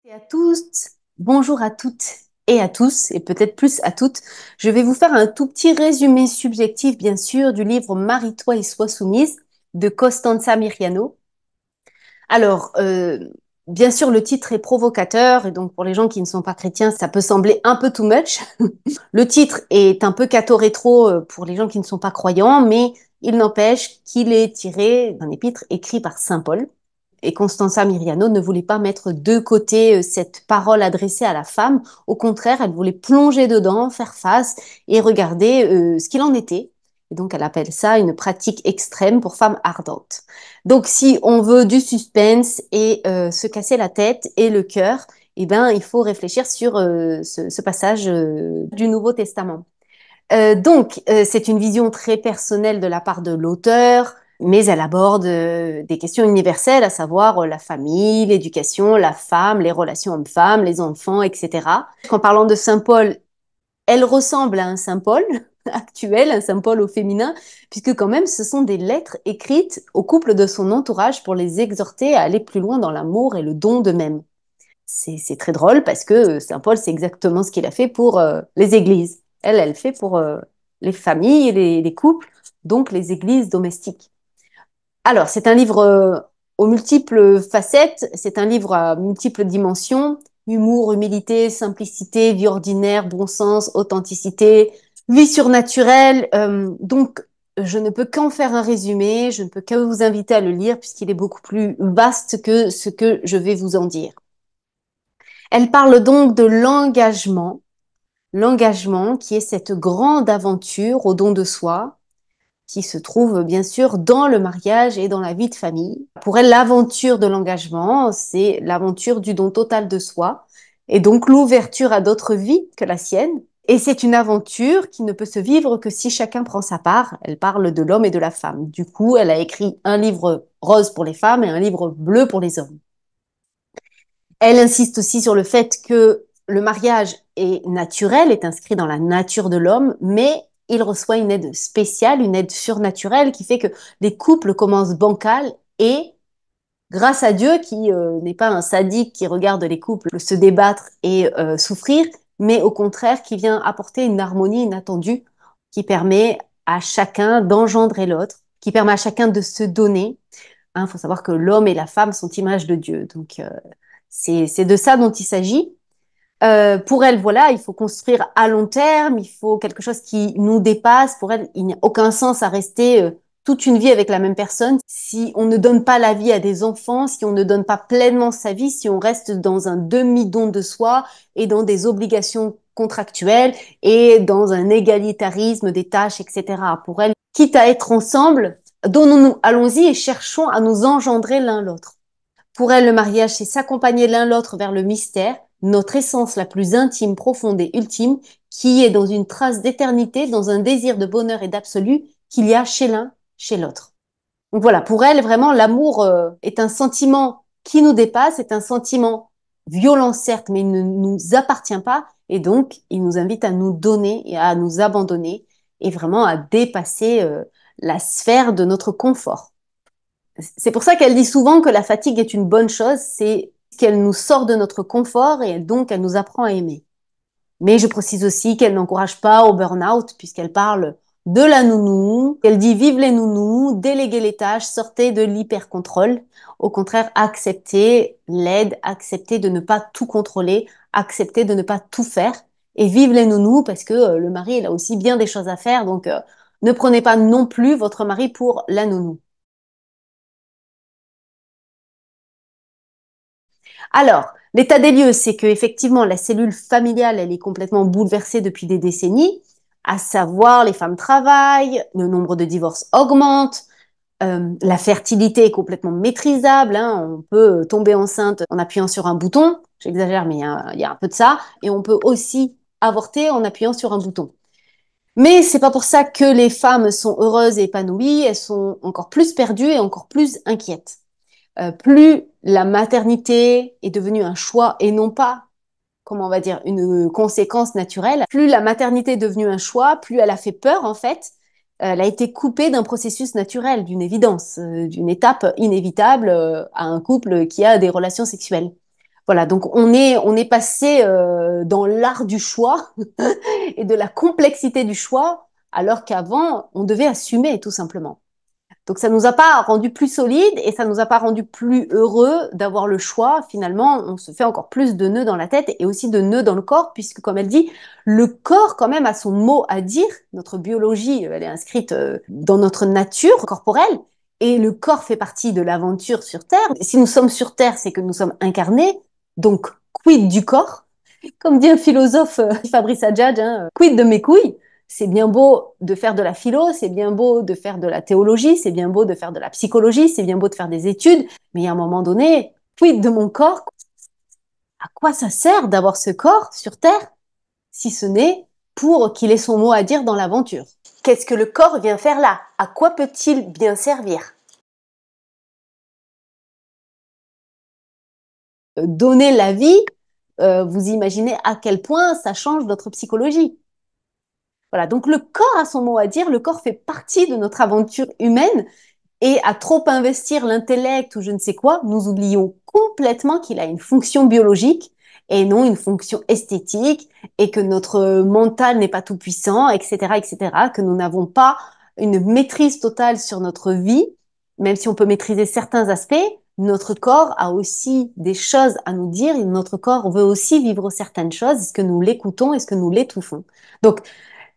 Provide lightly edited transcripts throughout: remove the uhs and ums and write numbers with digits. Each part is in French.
Et à tous, bonjour à toutes et à tous, et peut-être plus à toutes. Je vais vous faire un tout petit résumé subjectif, bien sûr, du livre Marie-toi et sois soumise de Costanza Miriano. Alors, bien sûr, le titre est provocateur, et donc pour les gens qui ne sont pas chrétiens, ça peut sembler un peu too much. Le titre est un peu catho-rétro pour les gens qui ne sont pas croyants, mais il n'empêche qu'il est tiré d'un épître écrit par Saint Paul. Et Constanza Miriano ne voulait pas mettre de côté cette parole adressée à la femme. Au contraire, elle voulait plonger dedans, faire face et regarder ce qu'il en était. Et donc, elle appelle ça une pratique extrême pour femmes ardentes. Donc, si on veut du suspense et se casser la tête et le cœur, eh ben, il faut réfléchir sur ce passage du Nouveau Testament. C'est une vision très personnelle de la part de l'auteur, mais elle aborde des questions universelles, à savoir la famille, l'éducation, la femme, les relations hommes-femmes, les enfants, etc. En parlant de Saint Paul, elle ressemble à un Saint Paul actuel, un Saint Paul au féminin, puisque quand même ce sont des lettres écrites au couple de son entourage pour les exhorter à aller plus loin dans l'amour et le don d'eux-mêmes. C'est très drôle parce que Saint Paul, c'est exactement ce qu'il a fait pour les églises. Elle fait pour les familles, les couples, donc les églises domestiques. Alors, c'est un livre aux multiples facettes, c'est un livre à multiples dimensions, humour, humilité, simplicité, vie ordinaire, bon sens, authenticité, vie surnaturelle. Je ne peux qu'en faire un résumé, je ne peux que vous inviter à le lire puisqu'il est beaucoup plus vaste que ce que je vais vous en dire. Elle parle donc de l'engagement qui est cette grande aventure au don de soi, qui se trouve bien sûr dans le mariage et dans la vie de famille. Pour elle, l'aventure de l'engagement, c'est l'aventure du don total de soi, et donc l'ouverture à d'autres vies que la sienne. Et c'est une aventure qui ne peut se vivre que si chacun prend sa part. Elle parle de l'homme et de la femme. Du coup, elle a écrit un livre rose pour les femmes et un livre bleu pour les hommes. Elle insiste aussi sur le fait que le mariage est naturel, est inscrit dans la nature de l'homme, mais il reçoit une aide spéciale, une aide surnaturelle qui fait que les couples commencent bancals et grâce à Dieu qui n'est pas un sadique qui regarde les couples se débattre et souffrir, mais au contraire qui vient apporter une harmonie inattendue qui permet à chacun d'engendrer l'autre, qui permet à chacun de se donner. Il faut savoir que l'homme et la femme sont images de Dieu, donc c'est de ça dont il s'agit. Pour elle, voilà, il faut construire à long terme, il faut quelque chose qui nous dépasse. Pour elle, il n'y a aucun sens à rester toute une vie avec la même personne si on ne donne pas la vie à des enfants, si on ne donne pas pleinement sa vie, si on reste dans un demi-don de soi et dans des obligations contractuelles et dans un égalitarisme des tâches, etc. Pour elle, quitte à être ensemble, donnons-nous, allons-y et cherchons à nous engendrer l'un l'autre. Pour elle, le mariage, c'est s'accompagner l'un l'autre vers le mystère, notre essence la plus intime, profonde et ultime, qui est dans une trace d'éternité, dans un désir de bonheur et d'absolu qu'il y a chez l'un, chez l'autre. Donc voilà, pour elle, vraiment, l'amour est un sentiment qui nous dépasse, est un sentiment violent, certes, mais il ne nous appartient pas. Et donc, il nous invite à nous donner et à nous abandonner et vraiment à dépasser la sphère de notre confort. C'est pour ça qu'elle dit souvent que la fatigue est une bonne chose, c'est qu'elle nous sort de notre confort et donc elle nous apprend à aimer. Mais je précise aussi qu'elle n'encourage pas au burn-out puisqu'elle parle de la nounou. Elle dit vive les nounous, déléguez les tâches, sortez de l'hyper-contrôle. Au contraire, acceptez l'aide, acceptez de ne pas tout contrôler, acceptez de ne pas tout faire et vive les nounous parce que le mari, il a aussi bien des choses à faire. Donc, ne prenez pas non plus votre mari pour la nounou. Alors, l'état des lieux, c'est que effectivement la cellule familiale, elle est complètement bouleversée depuis des décennies, à savoir les femmes travaillent, le nombre de divorces augmente, la fertilité est complètement maîtrisable, hein, on peut tomber enceinte en appuyant sur un bouton, j'exagère, mais il y a un peu de ça, et on peut aussi avorter en appuyant sur un bouton. Mais c'est pas pour ça que les femmes sont heureuses et épanouies, elles sont encore plus perdues et encore plus inquiètes. Plus la maternité est devenue un choix et non pas, comment on va dire, une conséquence naturelle, plus la maternité est devenue un choix, plus elle a fait peur en fait. Elle a été coupée d'un processus naturel, d'une évidence, d'une étape inévitable à un couple qui a des relations sexuelles. Voilà, donc on est passé dans l'art du choix et de la complexité du choix, alors qu'avant, on devait assumer tout simplement. Donc ça nous a pas rendu plus solides et ça nous a pas rendu plus heureux d'avoir le choix. Finalement, on se fait encore plus de nœuds dans la tête et aussi de nœuds dans le corps, puisque comme elle dit, le corps quand même a son mot à dire. Notre biologie, elle est inscrite dans notre nature corporelle et le corps fait partie de l'aventure sur Terre. Si nous sommes sur Terre, c'est que nous sommes incarnés. Donc, quid du corps? Comme dit un philosophe, Fabrice Adjadj, hein, quid de mes couilles? C'est bien beau de faire de la philo, c'est bien beau de faire de la théologie, c'est bien beau de faire de la psychologie, c'est bien beau de faire des études, mais à un moment donné, quid de mon corps? À quoi ça sert d'avoir ce corps sur Terre, si ce n'est pour qu'il ait son mot à dire dans l'aventure? Qu'est-ce que le corps vient faire là? À quoi peut-il bien servir? Donner la vie, vous imaginez à quel point ça change notre psychologie. Voilà, donc le corps a son mot à dire, le corps fait partie de notre aventure humaine et à trop investir l'intellect ou je ne sais quoi, nous oublions complètement qu'il a une fonction biologique et non une fonction esthétique et que notre mental n'est pas tout puissant, etc., etc., que nous n'avons pas une maîtrise totale sur notre vie, même si on peut maîtriser certains aspects, notre corps a aussi des choses à nous dire et notre corps veut aussi vivre certaines choses. Est-ce que nous l'écoutons? Est-ce que nous l'étouffons? Donc,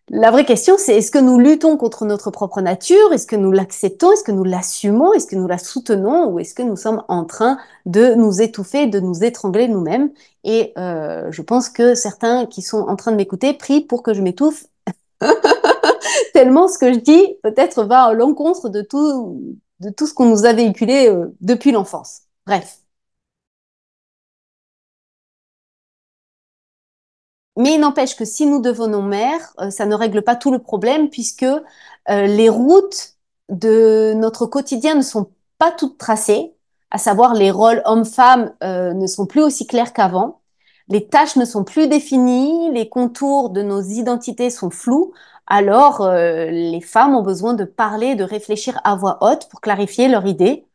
la vraie question, c'est est-ce que nous luttons contre notre propre nature? Est-ce que nous l'acceptons? Est-ce que nous l'assumons? Est-ce que nous la soutenons? Ou est-ce que nous sommes en train de nous étouffer, de nous étrangler nous-mêmes? Et je pense que certains qui sont en train de m'écouter prient pour que je m'étouffe, tellement ce que je dis peut-être va à l'encontre de tout ce qu'on nous a véhiculé depuis l'enfance. Bref. Mais il n'empêche que si nous devenons mères, ça ne règle pas tout le problème puisque les routes de notre quotidien ne sont pas toutes tracées, à savoir les rôles hommes-femmes ne sont plus aussi clairs qu'avant, les tâches ne sont plus définies, les contours de nos identités sont flous, alors les femmes ont besoin de parler, de réfléchir à voix haute pour clarifier leurs idées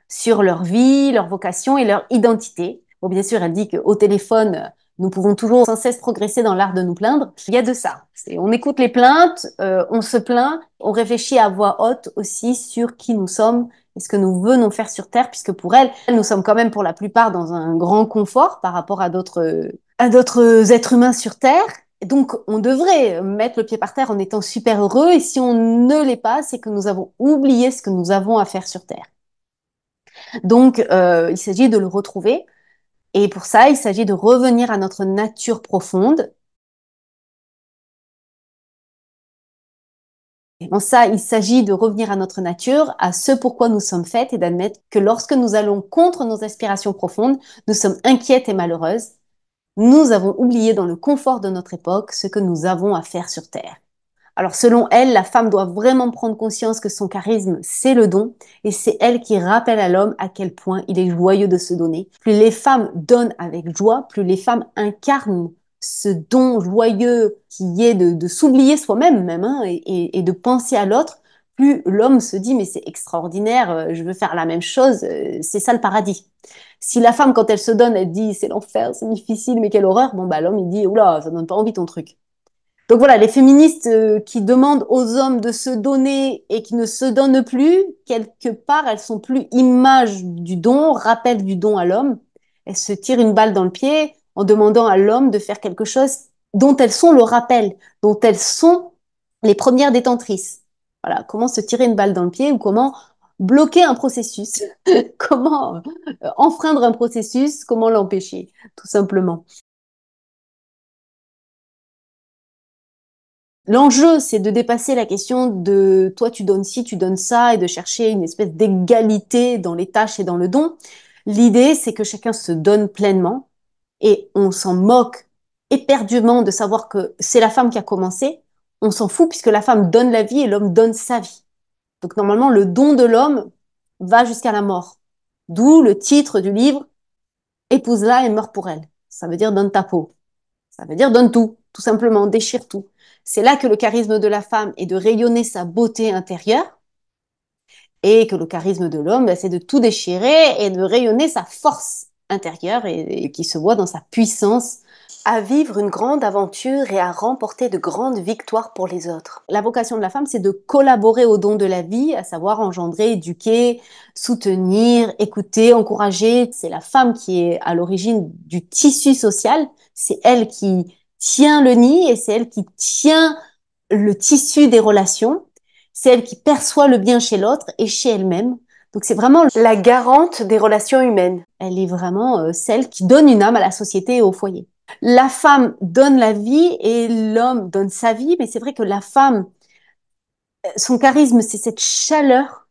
sur leur vie, leur vocation et leur identité. Bon, bien sûr, elle dit qu'au téléphone, nous pouvons toujours sans cesse progresser dans l'art de nous plaindre. Il y a de ça. On écoute les plaintes, on se plaint, on réfléchit à voix haute aussi sur qui nous sommes et ce que nous venons faire sur Terre, puisque pour elle, nous sommes quand même pour la plupart dans un grand confort par rapport à d'autres êtres humains sur Terre. Donc, on devrait mettre le pied par terre en étant super heureux. Et si on ne l'est pas, c'est que nous avons oublié ce que nous avons à faire sur Terre. Donc, il s'agit de le retrouver. Et pour ça, il s'agit de revenir à notre nature profonde. Et en ça, il s'agit de revenir à notre nature, à ce pourquoi nous sommes faites et d'admettre que lorsque nous allons contre nos aspirations profondes, nous sommes inquiètes et malheureuses. Nous avons oublié dans le confort de notre époque ce que nous avons à faire sur Terre. Alors selon elle, la femme doit vraiment prendre conscience que son charisme, c'est le don, et c'est elle qui rappelle à l'homme à quel point il est joyeux de se donner. Plus les femmes donnent avec joie, plus les femmes incarnent ce don joyeux qui est de s'oublier soi-même même, hein, et de penser à l'autre, plus l'homme se dit mais c'est extraordinaire, je veux faire la même chose, c'est ça le paradis. Si la femme, quand elle se donne, elle dit c'est l'enfer, c'est difficile, mais quelle horreur, bon bah l'homme il dit oula, ça donne pas envie ton truc. Donc voilà, les féministes qui demandent aux hommes de se donner et qui ne se donnent plus, quelque part, elles sont plus image du don, rappel du don à l'homme. Elles se tirent une balle dans le pied en demandant à l'homme de faire quelque chose dont elles sont le rappel, dont elles sont les premières détentrices. Voilà, comment se tirer une balle dans le pied ou comment bloquer un processus, comment enfreindre un processus, comment l'empêcher, tout simplement. L'enjeu, c'est de dépasser la question de toi, tu donnes ci, tu donnes ça, et de chercher une espèce d'égalité dans les tâches et dans le don. L'idée, c'est que chacun se donne pleinement et on s'en moque éperdument de savoir que c'est la femme qui a commencé. On s'en fout puisque la femme donne la vie et l'homme donne sa vie. Donc normalement, le don de l'homme va jusqu'à la mort. D'où le titre du livre, Épouse-la et meurs pour elle. Ça veut dire donne ta peau. Ça veut dire donne tout, tout simplement, déchire tout. C'est là que le charisme de la femme est de rayonner sa beauté intérieure et que le charisme de l'homme, c'est de tout déchirer et de rayonner sa force. intérieure et qui se voit dans sa puissance à vivre une grande aventure et à remporter de grandes victoires pour les autres. La vocation de la femme, c'est de collaborer au don de la vie, à savoir engendrer, éduquer, soutenir, écouter, encourager. C'est la femme qui est à l'origine du tissu social. C'est elle qui tient le nid et c'est elle qui tient le tissu des relations. C'est elle qui perçoit le bien chez l'autre et chez elle-même. Donc c'est vraiment la garante des relations humaines. Elle est vraiment celle qui donne une âme à la société et au foyer. La femme donne la vie et l'homme donne sa vie, mais c'est vrai que la femme, son charisme, c'est cette chaleur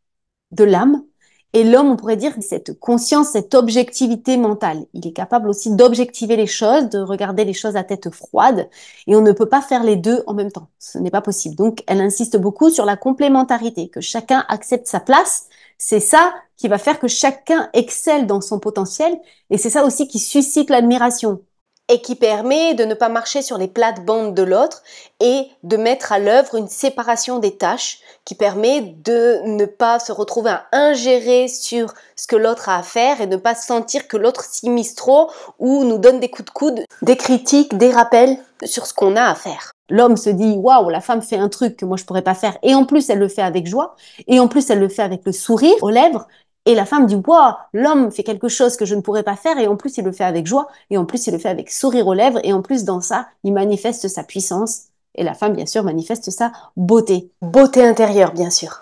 de l'âme. Et l'homme, on pourrait dire, cette conscience, cette objectivité mentale. Il est capable aussi d'objectiver les choses, de regarder les choses à tête froide. Et on ne peut pas faire les deux en même temps. Ce n'est pas possible. Donc, elle insiste beaucoup sur la complémentarité, que chacun accepte sa place. C'est ça qui va faire que chacun excelle dans son potentiel. Et c'est ça aussi qui suscite l'admiration et qui permet de ne pas marcher sur les plates-bandes de l'autre et de mettre à l'œuvre une séparation des tâches qui permet de ne pas se retrouver à ingérer sur ce que l'autre a à faire et ne pas sentir que l'autre s'immisce trop ou nous donne des coups de coude, des critiques, des rappels sur ce qu'on a à faire. L'homme se dit waouh, la femme fait un truc que moi je pourrais pas faire et en plus elle le fait avec joie et en plus elle le fait avec le sourire aux lèvres. Et la femme dit, waouh, l'homme fait quelque chose que je ne pourrais pas faire et en plus il le fait avec joie et en plus il le fait avec sourire aux lèvres et en plus dans ça, il manifeste sa puissance et la femme bien sûr manifeste sa beauté. Beauté intérieure bien sûr.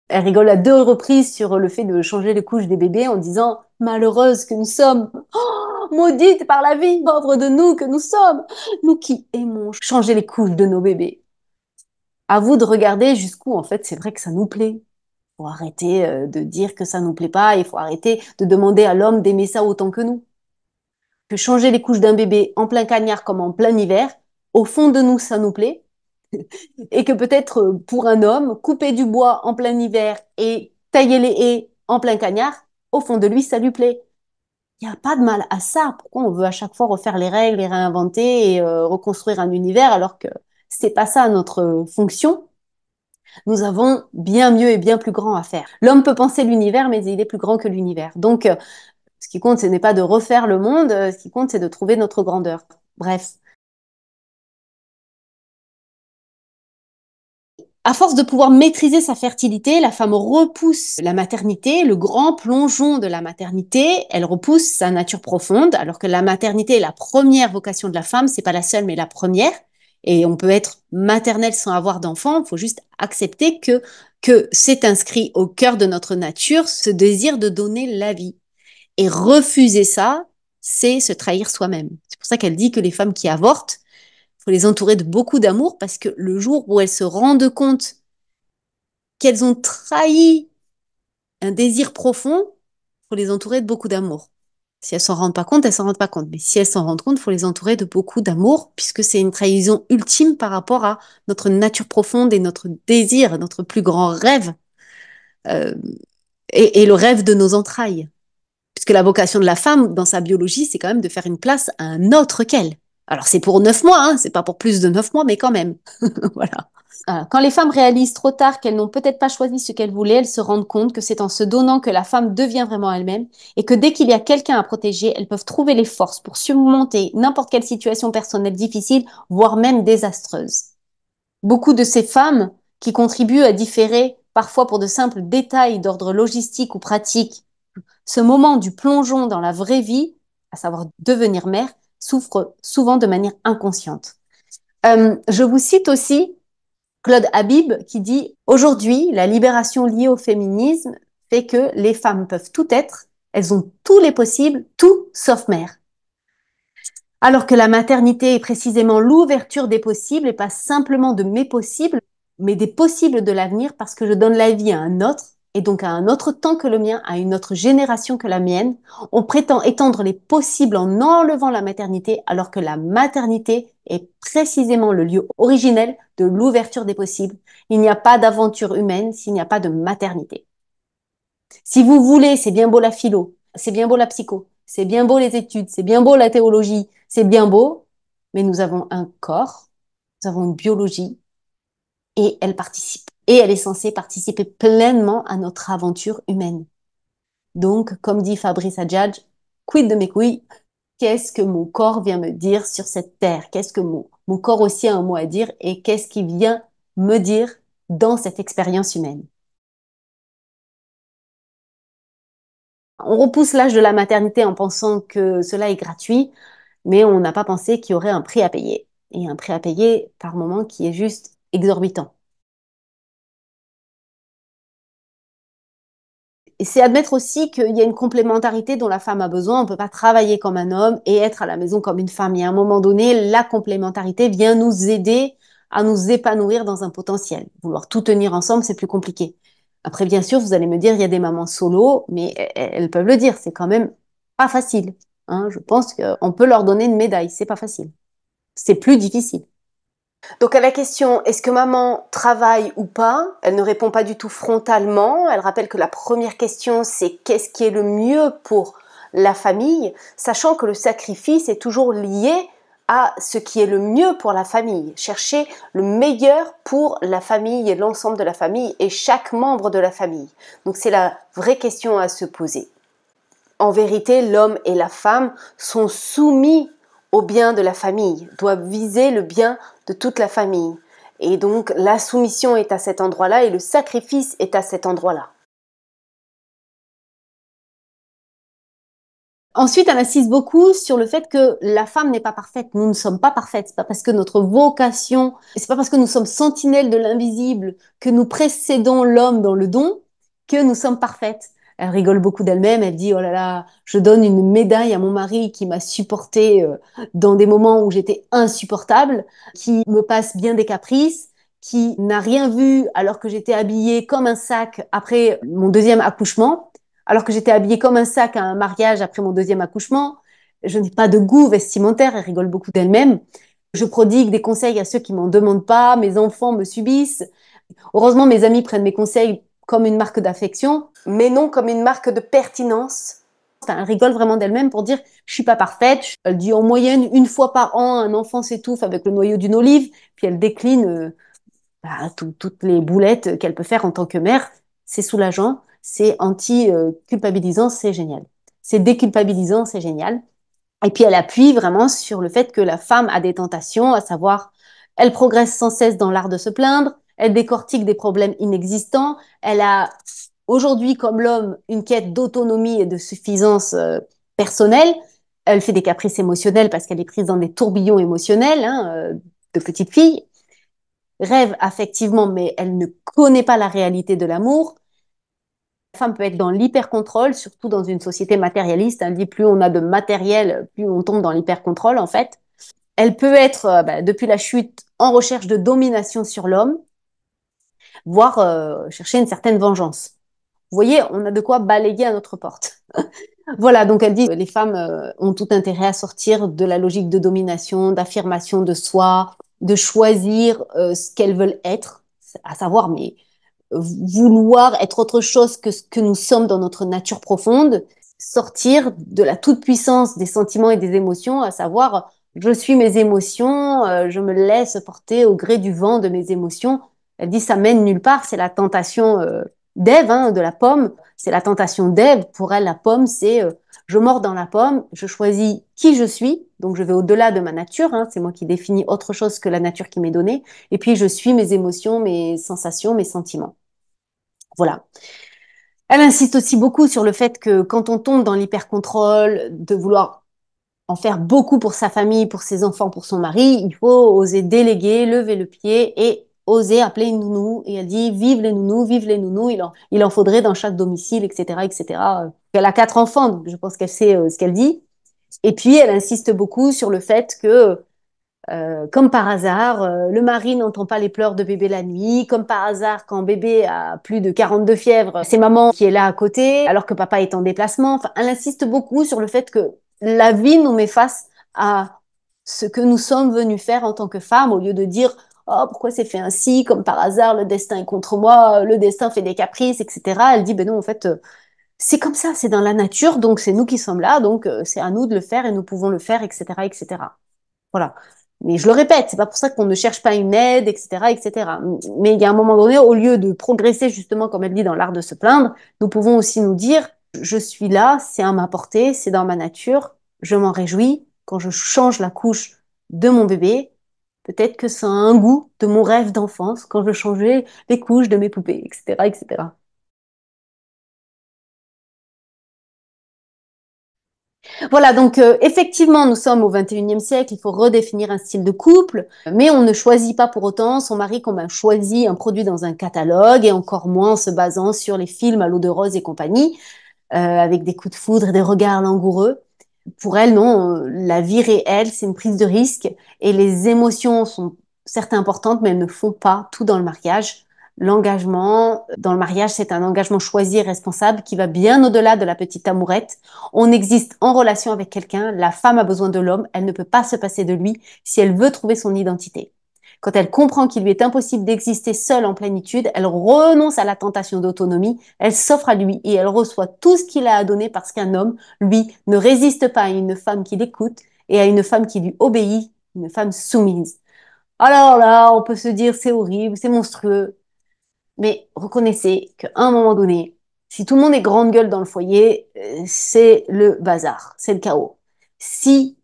Elle rigole à deux reprises sur le fait de changer les couches des bébés en disant malheureuse que nous sommes, oh, maudite par la vie, pauvre de nous que nous sommes, nous qui aimons changer les couches de nos bébés. À vous de regarder jusqu'où en fait c'est vrai que ça nous plaît. Il faut arrêter de dire que ça nous plaît pas, il faut arrêter de demander à l'homme d'aimer ça autant que nous. Que changer les couches d'un bébé en plein cagnard comme en plein hiver, au fond de nous, ça nous plaît. Et que peut-être pour un homme, couper du bois en plein hiver et tailler les haies en plein cagnard, au fond de lui, ça lui plaît. Il n'y a pas de mal à ça. Pourquoi on veut à chaque fois refaire les règles, les réinventer et reconstruire un univers alors que c'est pas ça notre fonction? Nous avons bien mieux et bien plus grand à faire. L'homme peut penser l'univers, mais il est plus grand que l'univers. Donc, ce qui compte, ce n'est pas de refaire le monde, ce qui compte, c'est de trouver notre grandeur. Bref. À force de pouvoir maîtriser sa fertilité, la femme repousse la maternité, le grand plongeon de la maternité, elle repousse sa nature profonde, alors que la maternité est la première vocation de la femme, c'est pas la seule, mais la première. Et on peut être maternelle sans avoir d'enfant, il faut juste accepter que c'est inscrit au cœur de notre nature, ce désir de donner la vie. Et refuser ça, c'est se trahir soi-même. C'est pour ça qu'elle dit que les femmes qui avortent, il faut les entourer de beaucoup d'amour parce que le jour où elles se rendent compte qu'elles ont trahi un désir profond, il faut les entourer de beaucoup d'amour. Si elles s'en rendent pas compte, elles s'en rendent pas compte. Mais si elles s'en rendent compte, il faut les entourer de beaucoup d'amour puisque c'est une trahison ultime par rapport à notre nature profonde et notre désir, notre plus grand rêve euh, et le rêve de nos entrailles. Puisque la vocation de la femme, dans sa biologie, c'est quand même de faire une place à un autre qu'elle. Alors c'est pour 9 mois, hein, c'est pas pour plus de 9 mois, mais quand même. Voilà. Quand les femmes réalisent trop tard qu'elles n'ont peut-être pas choisi ce qu'elles voulaient, elles se rendent compte que c'est en se donnant que la femme devient vraiment elle-même et que dès qu'il y a quelqu'un à protéger, elles peuvent trouver les forces pour surmonter n'importe quelle situation personnelle difficile, voire même désastreuse. Beaucoup de ces femmes qui contribuent à différer, parfois pour de simples détails d'ordre logistique ou pratique, ce moment du plongeon dans la vraie vie, à savoir devenir mère, souffre souvent de manière inconsciente. Je vous cite aussi Claude Habib qui dit aujourd'hui, la libération liée au féminisme fait que les femmes peuvent tout être, elles ont tous les possibles, tout sauf mère. Alors que la maternité est précisément l'ouverture des possibles et pas simplement de mes possibles, mais des possibles de l'avenir parce que je donne la vie à un autre et donc à un autre temps que le mien, à une autre génération que la mienne. On prétend étendre les possibles en enlevant la maternité alors que la maternité est précisément le lieu originel de l'ouverture des possibles. Il n'y a pas d'aventure humaine s'il n'y a pas de maternité. Si vous voulez, c'est bien beau la philo, c'est bien beau la psycho, c'est bien beau les études, c'est bien beau la théologie, c'est bien beau, mais nous avons un corps, nous avons une biologie et elle participe. et elle est censée participer pleinement à notre aventure humaine. Donc, comme dit Fabrice Adjadj, quid de mes couilles? Qu'est-ce que mon corps vient me dire sur cette terre? Qu'est-ce que mon corps aussi a un mot à dire et qu'est-ce qu'il vient me dire dans cette expérience humaine? On repousse l'âge de la maternité en pensant que cela est gratuit, mais on n'a pas pensé qu'il y aurait un prix à payer. Et un prix à payer par moment qui est juste exorbitant. Et c'est admettre aussi qu'il y a une complémentarité dont la femme a besoin. On ne peut pas travailler comme un homme et être à la maison comme une femme. Et à un moment donné, la complémentarité vient nous aider à nous épanouir dans un potentiel. Vouloir tout tenir ensemble, c'est plus compliqué. Après, bien sûr, vous allez me dire, il y a des mamans solo, mais elles peuvent le dire, c'est quand même pas facile. Hein, je pense qu'on peut leur donner une médaille, c'est pas facile. C'est plus difficile. Donc à la question est-ce que maman travaille ou pas, elle ne répond pas du tout frontalement. Elle rappelle que la première question c'est qu'est-ce qui est le mieux pour la famille, sachant que le sacrifice est toujours lié à ce qui est le mieux pour la famille. Chercher le meilleur pour la famille et l'ensemble de la famille et chaque membre de la famille. Donc c'est la vraie question à se poser. En vérité, l'homme et la femme sont soumis au bien de la famille, doivent viser le bien de toute la famille. Et donc, la soumission est à cet endroit-là et le sacrifice est à cet endroit-là. Ensuite, elle insiste beaucoup sur le fait que la femme n'est pas parfaite. Nous ne sommes pas parfaites. C'est pas parce que notre vocation, c'est pas parce que nous sommes sentinelles de l'invisible que nous précédons l'homme dans le don que nous sommes parfaites. Elle rigole beaucoup d'elle-même. Elle dit, oh là là, je donne une médaille à mon mari qui m'a supportée dans des moments où j'étais insupportable, qui me passe bien des caprices, qui n'a rien vu alors que j'étais habillée comme un sac après mon deuxième accouchement alors que j'étais habillée comme un sac à un mariage après mon deuxième accouchement. Je n'ai pas de goût vestimentaire, elle rigole beaucoup d'elle-même. Je prodigue des conseils à ceux qui m'en demandent pas, mes enfants me subissent. Heureusement, mes amis prennent mes conseils comme une marque d'affection, mais non comme une marque de pertinence. Elle rigole vraiment d'elle-même pour dire je suis pas parfaite. Elle dit en moyenne une fois par an un enfant s'étouffe avec le noyau d'une olive, puis elle décline toutes les boulettes qu'elle peut faire en tant que mère. C'est soulageant, c'est anti-culpabilisant, c'est génial. C'est déculpabilisant, c'est génial. Et puis elle appuie vraiment sur le fait que la femme a des tentations, à savoir, elle progresse sans cesse dans l'art de se plaindre, elle décortique des problèmes inexistants, elle a aujourd'hui comme l'homme une quête d'autonomie et de suffisance personnelle, elle fait des caprices émotionnels parce qu'elle est prise dans des tourbillons émotionnels de petite fille, rêve affectivement mais elle ne connaît pas la réalité de l'amour. La femme peut être dans l'hyper-contrôle, surtout dans une société matérialiste. Elle dit plus on a de matériel, plus on tombe dans l'hyper-contrôle en fait. Elle peut être, depuis la chute, en recherche de domination sur l'homme, voire chercher une certaine vengeance. Vous voyez, on a de quoi balayer à notre porte. Voilà, donc elle dit que les femmes ont tout intérêt à sortir de la logique de domination, d'affirmation de soi, de choisir ce qu'elles veulent être, à savoir, mais vouloir être autre chose que ce que nous sommes dans notre nature profonde, sortir de la toute-puissance des sentiments et des émotions, à savoir, je suis mes émotions, je me laisse porter au gré du vent de mes émotions. Elle dit, ça mène nulle part, c'est la tentation d'Ève, de la pomme, c'est la tentation d'Ève. Pour elle, la pomme, c'est je mords dans la pomme, je choisis qui je suis, donc je vais au-delà de ma nature, c'est moi qui définis autre chose que la nature qui m'est donnée, et puis je suis mes émotions, mes sensations, mes sentiments. Voilà. Elle insiste aussi beaucoup sur le fait que quand on tombe dans l'hyper-contrôle, de vouloir en faire beaucoup pour sa famille, pour ses enfants, pour son mari, il faut oser déléguer, lever le pied et oser appeler une nounou. Et elle dit, vive les nounous, il en faudrait dans chaque domicile, etc., etc. Elle a 4 enfants, donc je pense qu'elle sait ce qu'elle dit. Et puis, elle insiste beaucoup sur le fait que comme par hasard, le mari n'entend pas les pleurs de bébé la nuit. Comme par hasard, quand bébé a plus de 42 fièvres, c'est maman qui est là à côté, alors que papa est en déplacement. Enfin, elle insiste beaucoup sur le fait que la vie nous met face à ce que nous sommes venus faire en tant que femmes, au lieu de dire oh pourquoi c'est fait ainsi, comme par hasard le destin est contre moi, le destin fait des caprices, etc. Elle dit ben non en fait c'est comme ça, c'est dans la nature, donc c'est nous qui sommes là, donc c'est à nous de le faire et nous pouvons le faire, etc., etc. Voilà. Mais je le répète, c'est pas pour ça qu'on ne cherche pas une aide, etc., etc. Mais il y a un moment donné, au lieu de progresser justement, comme elle dit, dans l'art de se plaindre, nous pouvons aussi nous dire, je suis là, c'est à ma portée, c'est dans ma nature, je m'en réjouis. Quand je change la couche de mon bébé, peut-être que ça a un goût de mon rêve d'enfance quand je changeais les couches de mes poupées, etc., etc. Voilà, donc effectivement, nous sommes au 21e siècle, il faut redéfinir un style de couple, mais on ne choisit pas pour autant son mari comme un choisi, un produit dans un catalogue, et encore moins en se basant sur les films à l'eau de rose et compagnie, avec des coups de foudre et des regards langoureux. Pour elle, non, la vie réelle, c'est une prise de risque et les émotions sont certes importantes, mais elles ne font pas tout dans le mariage. L'engagement dans le mariage, c'est un engagement choisi et responsable qui va bien au-delà de la petite amourette. On existe en relation avec quelqu'un, la femme a besoin de l'homme, elle ne peut pas se passer de lui si elle veut trouver son identité. Quand elle comprend qu'il lui est impossible d'exister seule en plénitude, elle renonce à la tentation d'autonomie, elle s'offre à lui et elle reçoit tout ce qu'il a à donner parce qu'un homme, lui, ne résiste pas à une femme qui l'écoute et à une femme qui lui obéit, une femme soumise. Alors là, on peut se dire c'est horrible, c'est monstrueux, mais reconnaissez qu'à un moment donné, si tout le monde est grande gueule dans le foyer, c'est le bazar, c'est le chaos. Si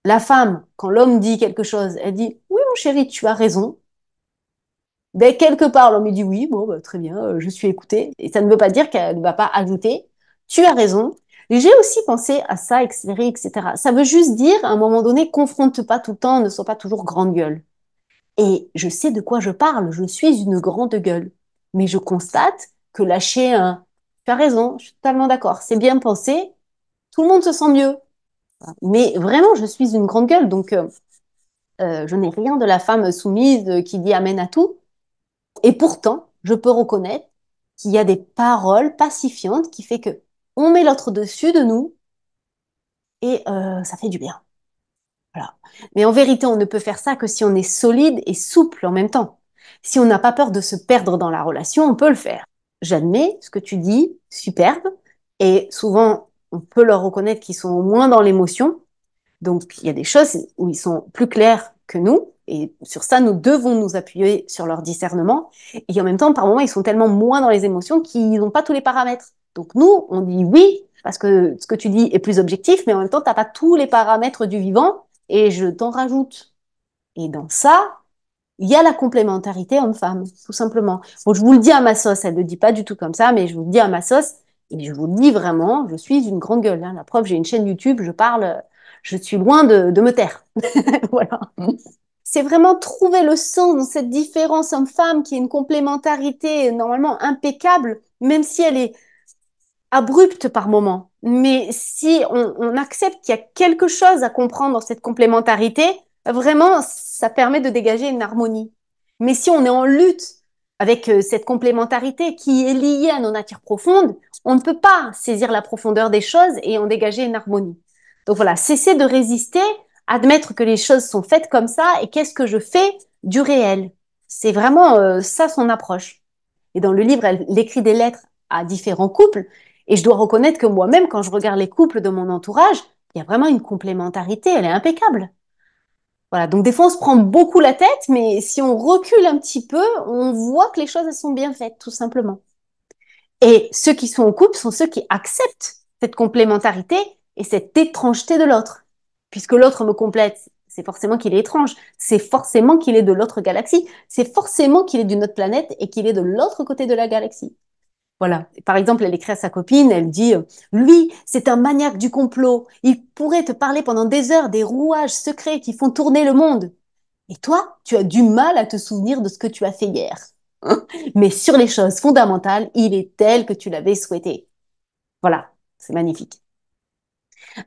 la femme, quand l'homme dit quelque chose, elle dit oui mon chéri, tu as raison, ben, quelque part, l'homme lui dit oui, bon, bah, très bien, je suis écoutée. Et ça ne veut pas dire qu'elle ne va pas ajouter, tu as raison. J'ai aussi pensé à ça, etc., etc. Ça veut juste dire, à un moment donné, confronte pas tout le temps, ne sois pas toujours grande gueule. Et je sais de quoi je parle, je suis une grande gueule. Mais je constate que lâcher un, tu as raison, je suis totalement d'accord, c'est bien pensé, tout le monde se sent mieux. Mais vraiment, je suis une grande gueule, donc je n'ai rien de la femme soumise qui dit amen à tout. Et pourtant, je peux reconnaître qu'il y a des paroles pacifiantes qui fait que on met l'autre dessus de nous et ça fait du bien. Voilà. Mais en vérité, on ne peut faire ça que si on est solide et souple en même temps. Si on n'a pas peur de se perdre dans la relation, on peut le faire. J'admets ce que tu dis, superbe, et souvent, on peut leur reconnaître qu'ils sont moins dans l'émotion, donc, il y a des choses où ils sont plus clairs que nous, et sur ça, nous devons nous appuyer sur leur discernement. Et en même temps, par moments, ils sont tellement moins dans les émotions qu'ils n'ont pas tous les paramètres. Donc, nous, on dit oui, parce que ce que tu dis est plus objectif, mais en même temps, tu n'as pas tous les paramètres du vivant, et je t'en rajoute. Et dans ça, il y a la complémentarité homme-femme, tout simplement. Bon, je vous le dis à ma sauce, elle ne le dit pas du tout comme ça, mais je vous le dis à ma sauce, et je vous le dis vraiment, je suis une grande gueule. Hein. La preuve, j'ai une chaîne YouTube, je parle, je suis loin de me taire. Voilà. C'est vraiment trouver le sens dans cette différence homme-femme qui est une complémentarité normalement impeccable, même si elle est abrupte par moment. Mais si on accepte qu'il y a quelque chose à comprendre dans cette complémentarité, vraiment, ça permet de dégager une harmonie. Mais si on est en lutte avec cette complémentarité qui est liée à nos natures profondes, on ne peut pas saisir la profondeur des choses et en dégager une harmonie. Donc voilà, cesser de résister, admettre que les choses sont faites comme ça et qu'est-ce que je fais du réel. C'est vraiment ça son approche. Et dans le livre, elle écrit des lettres à différents couples. Et je dois reconnaître que moi-même, quand je regarde les couples de mon entourage, il y a vraiment une complémentarité, elle est impeccable. Voilà, donc des fois on se prend beaucoup la tête, mais si on recule un petit peu, on voit que les choses elles sont bien faites, tout simplement. Et ceux qui sont en couple sont ceux qui acceptent cette complémentarité et cette étrangeté de l'autre. Puisque l'autre me complète, c'est forcément qu'il est étrange, c'est forcément qu'il est de l'autre galaxie, c'est forcément qu'il est d'une autre planète et qu'il est de l'autre côté de la galaxie. Voilà. Par exemple, elle écrit à sa copine, elle dit, lui, c'est un maniaque du complot. Il pourrait te parler pendant des heures des rouages secrets qui font tourner le monde. Et toi, tu as du mal à te souvenir de ce que tu as fait hier. Mais sur les choses fondamentales, il est tel que tu l'avais souhaité. Voilà. C'est magnifique.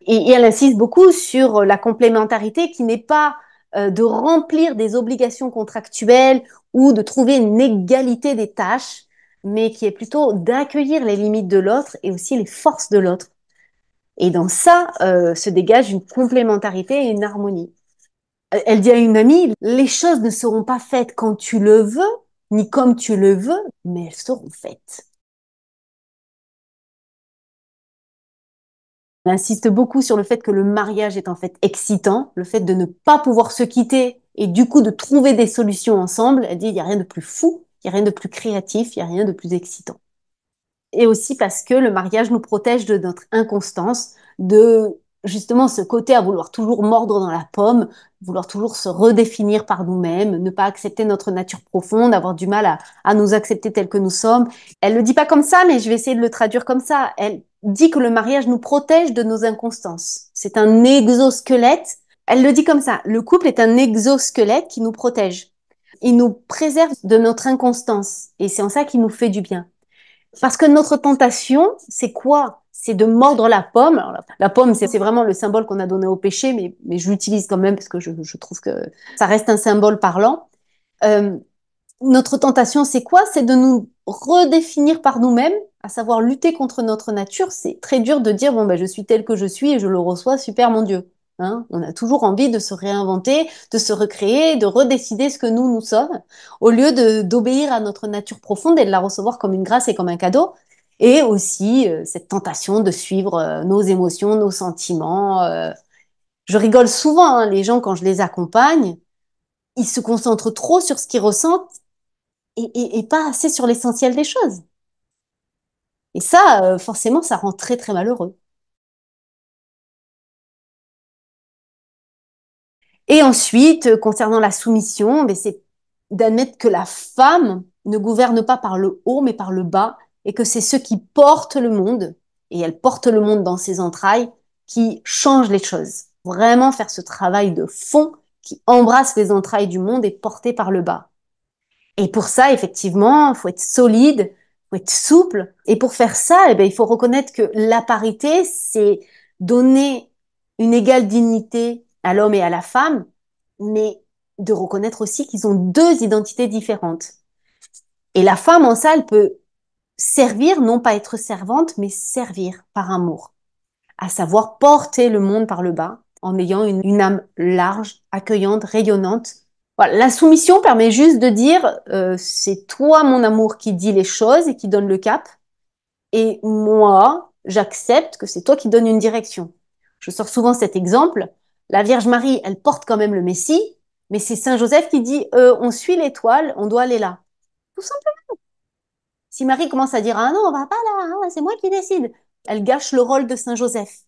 Et elle insiste beaucoup sur la complémentarité qui n'est pas de remplir des obligations contractuelles ou de trouver une égalité des tâches, mais qui est plutôt d'accueillir les limites de l'autre et aussi les forces de l'autre. Et dans ça se dégage une complémentarité et une harmonie. Elle dit à une amie, les choses ne seront pas faites quand tu le veux, ni comme tu le veux, mais elles seront faites. On insiste beaucoup sur le fait que le mariage est en fait excitant, le fait de ne pas pouvoir se quitter et du coup de trouver des solutions ensemble. Elle dit, il n'y a rien de plus fou, il n'y a rien de plus créatif, il n'y a rien de plus excitant. Et aussi parce que le mariage nous protège de notre inconstance, de justement ce côté à vouloir toujours mordre dans la pomme, vouloir toujours se redéfinir par nous-mêmes, ne pas accepter notre nature profonde, avoir du mal à nous accepter tels que nous sommes. Elle le dit pas comme ça, mais je vais essayer de le traduire comme ça. Elle dit que le mariage nous protège de nos inconstances. C'est un exosquelette. Elle le dit comme ça. Le couple est un exosquelette qui nous protège. Il nous préserve de notre inconstance. Et c'est en ça qu'il nous fait du bien. Parce que notre tentation, c'est quoi? C'est de mordre la pomme. Alors, la pomme, c'est vraiment le symbole qu'on a donné au péché, mais je l'utilise quand même parce que je trouve que ça reste un symbole parlant. Euh, Notre tentation, c'est quoi? C'est de nous redéfinir par nous-mêmes, à savoir lutter contre notre nature. C'est très dur de dire, bon, ben, je suis tel que je suis et je le reçois, super, mon Dieu. Hein, on a toujours envie de se réinventer, de se recréer, de redécider ce que nous sommes, au lieu d'obéir à notre nature profonde et de la recevoir comme une grâce et comme un cadeau. Et aussi cette tentation de suivre nos émotions, nos sentiments. Je rigole souvent, hein, les gens, quand je les accompagne, ils se concentrent trop sur ce qu'ils ressentent et pas assez sur l'essentiel des choses. Et ça, forcément, ça rend très, très malheureux. Et ensuite, concernant la soumission, ben, c'est d'admettre que la femme ne gouverne pas par le haut, mais par le bas, et que c'est ceux qui portent le monde, et elle porte le monde dans ses entrailles, qui changent les choses. Vraiment faire ce travail de fond qui embrasse les entrailles du monde et porté par le bas. Et pour ça, effectivement, il faut être solide, il faut être souple. Et pour faire ça, eh bien, il faut reconnaître que la parité, c'est donner une égale dignité à l'homme et à la femme, mais de reconnaître aussi qu'ils ont deux identités différentes. Et la femme, en ça, elle peut servir, non pas être servante, mais servir par amour, à savoir porter le monde par le bas, en ayant une âme large, accueillante, rayonnante. Voilà, la soumission permet juste de dire c'est toi mon amour qui dit les choses et qui donne le cap et moi j'accepte que c'est toi qui donne une direction. Je sors souvent cet exemple. La Vierge Marie, elle porte quand même le Messie, mais c'est Saint Joseph qui dit on suit l'étoile, on doit aller là. Tout simplement. Si Marie commence à dire ah non on va pas là, hein, c'est moi qui décide, elle gâche le rôle de Saint Joseph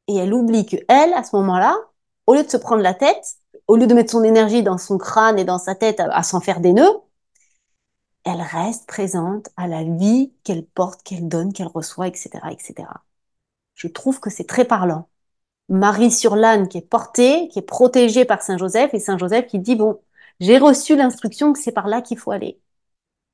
et elle oublie que elle à ce moment-là, au lieu de se prendre la tête, au lieu de mettre son énergie dans son crâne et dans sa tête à s'en faire des nœuds, elle reste présente à la vie qu'elle porte, qu'elle donne, qu'elle reçoit, etc., etc. Je trouve que c'est très parlant. Marie sur l'âne qui est portée, qui est protégée par Saint Joseph, et Saint Joseph qui dit, bon, j'ai reçu l'instruction que c'est par là qu'il faut aller.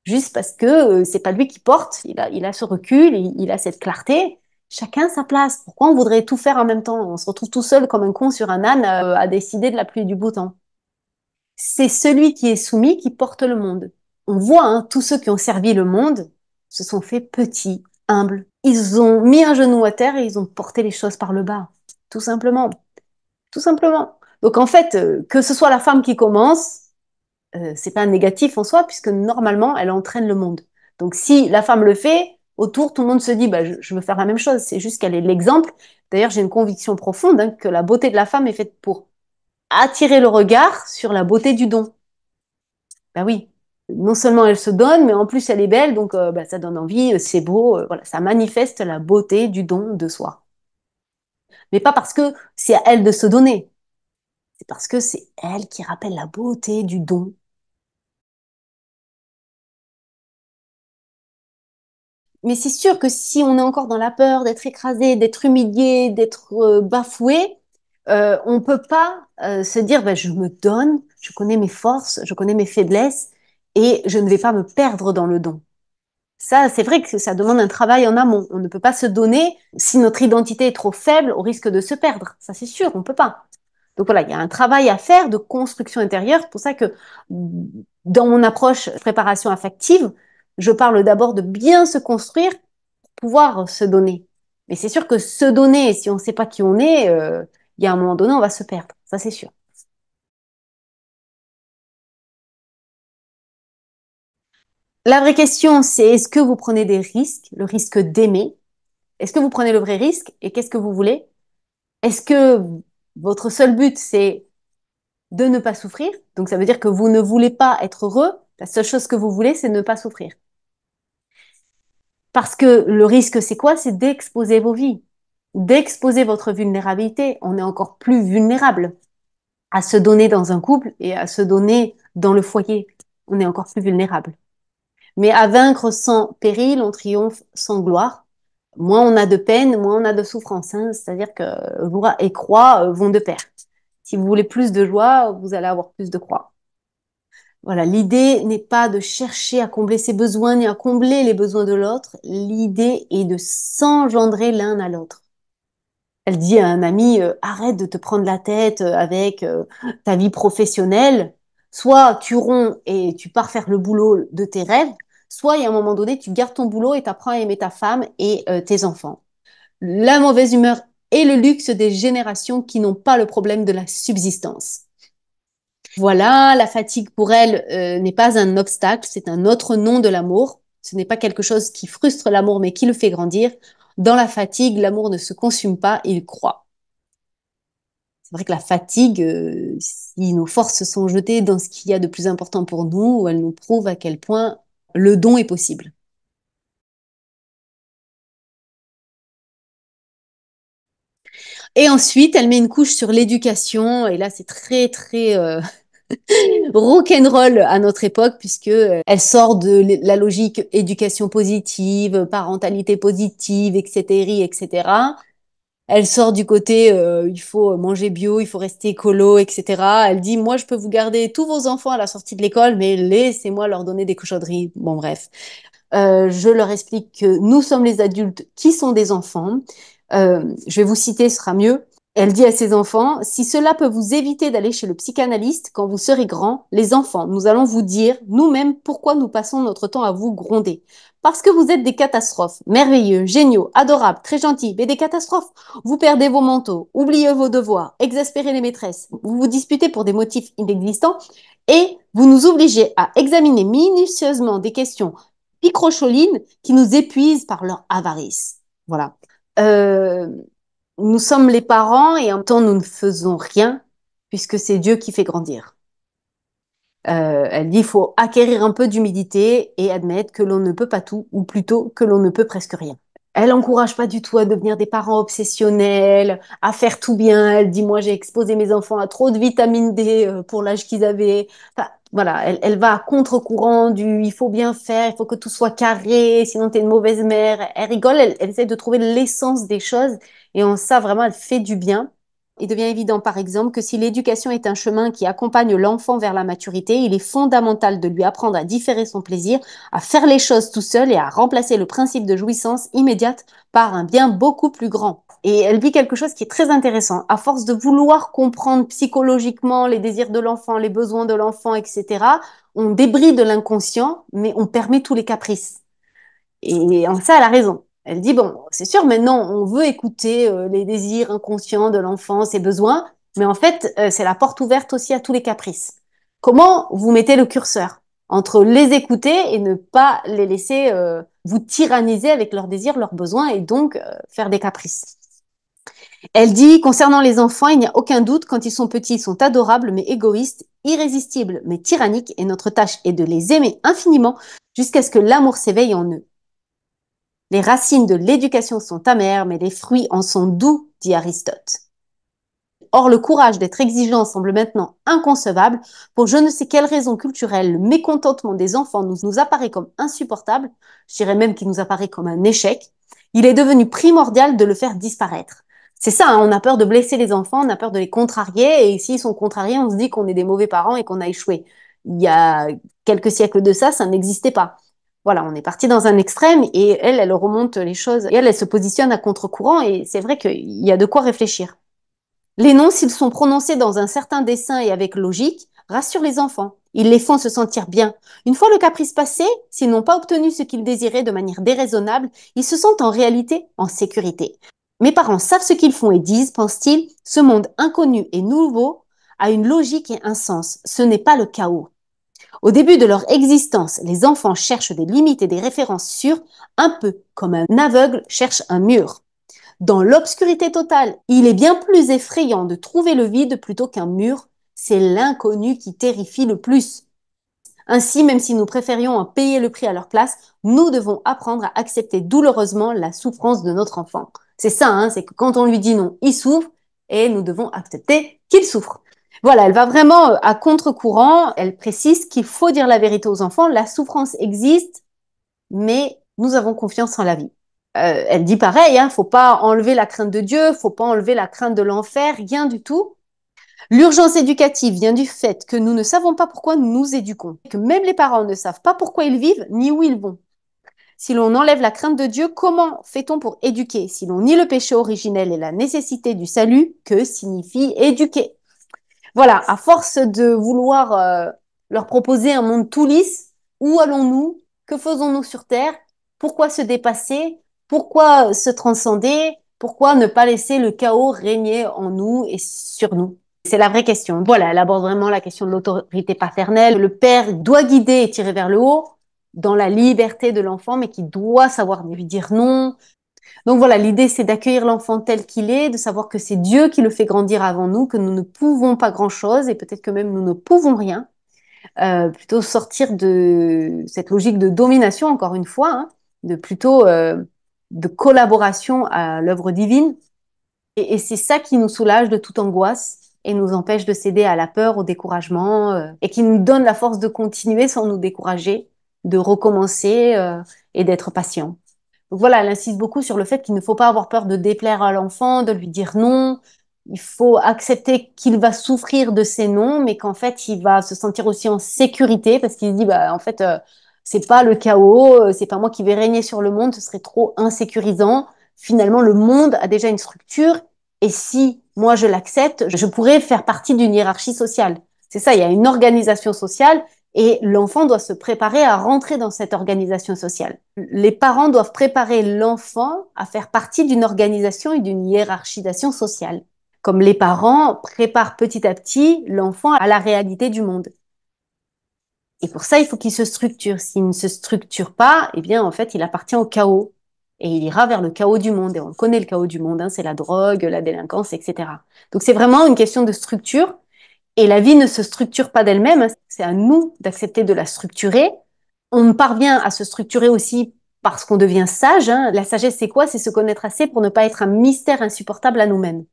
Juste parce que c'est pas lui qui porte, il a ce recul, il a cette clarté. Chacun sa place. Pourquoi on voudrait tout faire en même temps? On se retrouve tout seul comme un con sur un âne à décider de la pluie et du beau temps. C'est celui qui est soumis qui porte le monde. On voit, hein, tous ceux qui ont servi le monde se sont fait petits, humbles. Ils ont mis un genou à terre et ils ont porté les choses par le bas. Tout simplement. Tout simplement. Donc en fait, que ce soit la femme qui commence, c'est pas un négatif en soi, puisque normalement, elle entraîne le monde. Donc si la femme le fait, autour, tout le monde se dit, bah, je veux faire la même chose. C'est juste qu'elle est l'exemple. D'ailleurs, j'ai une conviction profonde hein, que la beauté de la femme est faite pour attirer le regard sur la beauté du don. Ben oui, non seulement elle se donne, mais en plus elle est belle, donc ben, ça donne envie, c'est beau, voilà, ça manifeste la beauté du don de soi. Mais pas parce que c'est à elle de se donner, c'est parce que c'est elle qui rappelle la beauté du don. Mais c'est sûr que si on est encore dans la peur d'être écrasé, d'être humilié, d'être bafoué, on peut pas se dire ben, je me donne, je connais mes forces, je connais mes faiblesses et je ne vais pas me perdre dans le don. Ça, c'est vrai que ça demande un travail en amont. On ne peut pas se donner si notre identité est trop faible au risque de se perdre. Ça, c'est sûr, on ne peut pas. Donc voilà, il y a un travail à faire de construction intérieure. C'est pour ça que dans mon approche préparation affective, je parle d'abord de bien se construire pour pouvoir se donner. Mais c'est sûr que se donner, si on ne sait pas qui on est, il y a un moment donné, on va se perdre. Ça, c'est sûr. La vraie question, c'est est-ce que vous prenez des risques, le risque d'aimer, Est-ce que vous prenez le vrai risque et qu'est-ce que vous voulez? Est-ce que votre seul but, c'est de ne pas souffrir? Donc ça veut dire que vous ne voulez pas être heureux. La seule chose que vous voulez, c'est ne pas souffrir. Parce que le risque, c'est quoi? C'est d'exposer vos vies, d'exposer votre vulnérabilité. On est encore plus vulnérable à se donner dans un couple et à se donner dans le foyer. On est encore plus vulnérable. Mais à vaincre sans péril, on triomphe sans gloire. Moins on a de peine, moins on a de souffrance. Hein. C'est-à-dire que joie et croix vont de pair. Si vous voulez plus de joie, vous allez avoir plus de croix. Voilà, l'idée n'est pas de chercher à combler ses besoins ni à combler les besoins de l'autre. L'idée est de s'engendrer l'un à l'autre. Elle dit à un ami, arrête de te prendre la tête avec ta vie professionnelle. Soit tu romps et tu pars faire le boulot de tes rêves, soit il y a un moment donné, tu gardes ton boulot et tu apprends à aimer ta femme et tes enfants. La mauvaise humeur est le luxe des générations qui n'ont pas le problème de la subsistance. Voilà, la fatigue pour elle n'est pas un obstacle, c'est un autre nom de l'amour. Ce n'est pas quelque chose qui frustre l'amour, mais qui le fait grandir. Dans la fatigue, l'amour ne se consume pas, il croît. C'est vrai que la fatigue, si nos forces sont jetées dans ce qu'il y a de plus important pour nous, elle nous prouve à quel point le don est possible. Et ensuite, elle met une couche sur l'éducation, et là, c'est très, très rock'n'roll à notre époque, puisque elle sort de la logique éducation positive, parentalité positive, etc., etc. Elle sort du côté il faut manger bio, il faut rester écolo, etc. Elle dit moi je peux vous garder tous vos enfants à la sortie de l'école, mais laissez-moi leur donner des cochonneries. Bon bref, je leur explique que nous sommes les adultes qui sont des enfants. Je vais vous citer, ce sera mieux. Elle dit à ses enfants, si cela peut vous éviter d'aller chez le psychanalyste quand vous serez grands, les enfants, nous allons vous dire nous-mêmes pourquoi nous passons notre temps à vous gronder. Parce que vous êtes des catastrophes, merveilleux, géniaux, adorables, très gentils, mais des catastrophes. Vous perdez vos manteaux, oubliez vos devoirs, exaspérez les maîtresses, vous vous disputez pour des motifs inexistants et vous nous obligez à examiner minutieusement des questions picrocholines qui nous épuisent par leur avarice. Voilà. Euh, nous sommes les parents et en même temps nous ne faisons rien puisque c'est Dieu qui fait grandir. Elle dit qu'il faut acquérir un peu d'humilité et admettre que l'on ne peut pas tout, ou plutôt que l'on ne peut presque rien. Elle encourage pas du tout à devenir des parents obsessionnels, à faire tout bien. Elle dit, moi, j'ai exposé mes enfants à trop de vitamine D pour l'âge qu'ils avaient. Enfin, voilà, elle va à contre-courant du, il faut bien faire, il faut que tout soit carré, sinon t'es une mauvaise mère. Elle rigole, elle essaie de trouver l'essence des choses et en ça, vraiment, elle fait du bien. Il devient évident, par exemple, que si l'éducation est un chemin qui accompagne l'enfant vers la maturité, il est fondamental de lui apprendre à différer son plaisir, à faire les choses tout seul et à remplacer le principe de jouissance immédiate par un bien beaucoup plus grand. Et elle dit quelque chose qui est très intéressant. À force de vouloir comprendre psychologiquement les désirs de l'enfant, les besoins de l'enfant, etc., on débride de l'inconscient, mais on permet tous les caprices. Et en ça, elle a raison. Elle dit, bon, c'est sûr, maintenant, on veut écouter les désirs inconscients de l'enfant, ses besoins, mais en fait, c'est la porte ouverte aussi à tous les caprices. Comment vous mettez le curseur entre les écouter et ne pas les laisser vous tyranniser avec leurs désirs, leurs besoins et donc faire des caprices. Elle dit, concernant les enfants, il n'y a aucun doute, quand ils sont petits, ils sont adorables mais égoïstes, irrésistibles mais tyranniques, et notre tâche est de les aimer infiniment jusqu'à ce que l'amour s'éveille en eux. Les racines de l'éducation sont amères, mais les fruits en sont doux, dit Aristote. Or, le courage d'être exigeant semble maintenant inconcevable. Pour je ne sais quelle raison culturelle, le mécontentement des enfants nous apparaît comme insupportable. Je dirais même qu'il nous apparaît comme un échec. Il est devenu primordial de le faire disparaître. C'est ça, hein, on a peur de blesser les enfants, on a peur de les contrarier, et s'ils sont contrariés, on se dit qu'on est des mauvais parents et qu'on a échoué. Il y a quelques siècles de ça n'existait pas. Voilà, on est parti dans un extrême et elle remonte les choses et elle se positionne à contre-courant et c'est vrai qu'il y a de quoi réfléchir. Les noms, s'ils sont prononcés dans un certain dessein et avec logique, rassurent les enfants. Ils les font se sentir bien. Une fois le caprice passé, s'ils n'ont pas obtenu ce qu'ils désiraient de manière déraisonnable, ils se sentent en réalité en sécurité. Mes parents savent ce qu'ils font et disent, pense-t-il, ce monde inconnu et nouveau a une logique et un sens. Ce n'est pas le chaos. Au début de leur existence, les enfants cherchent des limites et des références sûres, un peu comme un aveugle cherche un mur. Dans l'obscurité totale, il est bien plus effrayant de trouver le vide plutôt qu'un mur. C'est l'inconnu qui terrifie le plus. Ainsi, même si nous préférions en payer le prix à leur place, nous devons apprendre à accepter douloureusement la souffrance de notre enfant. C'est ça, hein, c'est que quand on lui dit non, il souffre et nous devons accepter qu'il souffre. Voilà, elle va vraiment à contre-courant. Elle précise qu'il faut dire la vérité aux enfants. La souffrance existe, mais nous avons confiance en la vie. Elle dit pareil, hein, faut pas enlever la crainte de Dieu, faut pas enlever la crainte de l'enfer, rien du tout. L'urgence éducative vient du fait que nous ne savons pas pourquoi nous nous éduquons, que même les parents ne savent pas pourquoi ils vivent ni où ils vont. Si l'on enlève la crainte de Dieu, comment fait-on pour éduquer si l'on nie le péché originel et la nécessité du salut? Que signifie éduquer? Voilà, à force de vouloir leur proposer un monde tout lisse, où allons-nous? Que faisons-nous sur Terre? Pourquoi se dépasser? Pourquoi se transcender? Pourquoi ne pas laisser le chaos régner en nous et sur nous? C'est la vraie question. Voilà, elle aborde vraiment la question de l'autorité paternelle. Le père doit guider et tirer vers le haut dans la liberté de l'enfant, mais qui doit savoir lui dire non. Donc voilà, l'idée c'est d'accueillir l'enfant tel qu'il est, de savoir que c'est Dieu qui le fait grandir avant nous, que nous ne pouvons pas grand-chose et peut-être que même nous ne pouvons rien. Plutôt sortir de cette logique de domination, encore une fois, hein, de plutôt de collaboration à l'œuvre divine. Et c'est ça qui nous soulage de toute angoisse et nous empêche de céder à la peur, au découragement, et qui nous donne la force de continuer sans nous décourager, de recommencer et d'être patient. Donc voilà, elle insiste beaucoup sur le fait qu'il ne faut pas avoir peur de déplaire à l'enfant, de lui dire non. Il faut accepter qu'il va souffrir de ses non, mais qu'en fait, il va se sentir aussi en sécurité parce qu'il se dit, bah, en fait, c'est pas le chaos, c'est pas moi qui vais régner sur le monde, ce serait trop insécurisant. Finalement, le monde a déjà une structure et si moi je l'accepte, je pourrais faire partie d'une hiérarchie sociale. C'est ça, il y a une organisation sociale et l'enfant doit se préparer à rentrer dans cette organisation sociale. Les parents doivent préparer l'enfant à faire partie d'une organisation et d'une hiérarchisation sociale. Comme les parents préparent petit à petit l'enfant à la réalité du monde. Et pour ça, il faut qu'il se structure. S'il ne se structure pas, eh bien, en fait, il appartient au chaos. Et il ira vers le chaos du monde. Et on connaît le chaos du monde, hein, c'est la drogue, la délinquance, etc. Donc c'est vraiment une question de structure. Et la vie ne se structure pas d'elle-même. C'est à nous d'accepter de la structurer. On parvient à se structurer aussi parce qu'on devient sage, hein. La sagesse, c'est quoi? C'est se connaître assez pour ne pas être un mystère insupportable à nous-mêmes.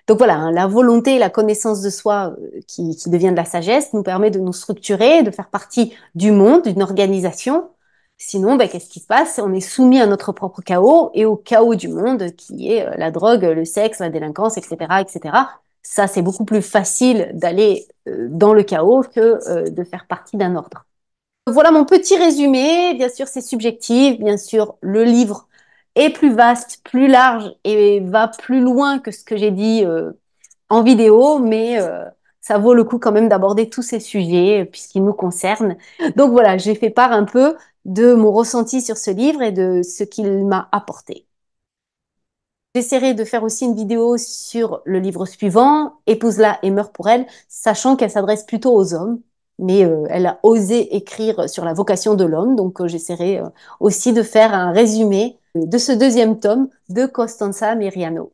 Donc voilà, hein, la volonté et la connaissance de soi qui devient de la sagesse nous permet de nous structurer, de faire partie du monde, d'une organisation. Sinon, ben, qu'est-ce qui se passe? On est soumis à notre propre chaos et au chaos du monde qui est la drogue, le sexe, la délinquance, etc., etc. Ça, c'est beaucoup plus facile d'aller dans le chaos que de faire partie d'un ordre. Voilà mon petit résumé. Bien sûr, c'est subjectif. Bien sûr, le livre est plus vaste, plus large et va plus loin que ce que j'ai dit en vidéo, mais ça vaut le coup quand même d'aborder tous ces sujets puisqu'ils nous concernent. Donc voilà, j'ai fait part un peu de mon ressenti sur ce livre et de ce qu'il m'a apporté. J'essaierai de faire aussi une vidéo sur le livre suivant, Épouse-la et meurs pour elle, sachant qu'elle s'adresse plutôt aux hommes, mais elle a osé écrire sur la vocation de l'homme, donc j'essaierai aussi de faire un résumé de ce deuxième tome de Costanza Miriano.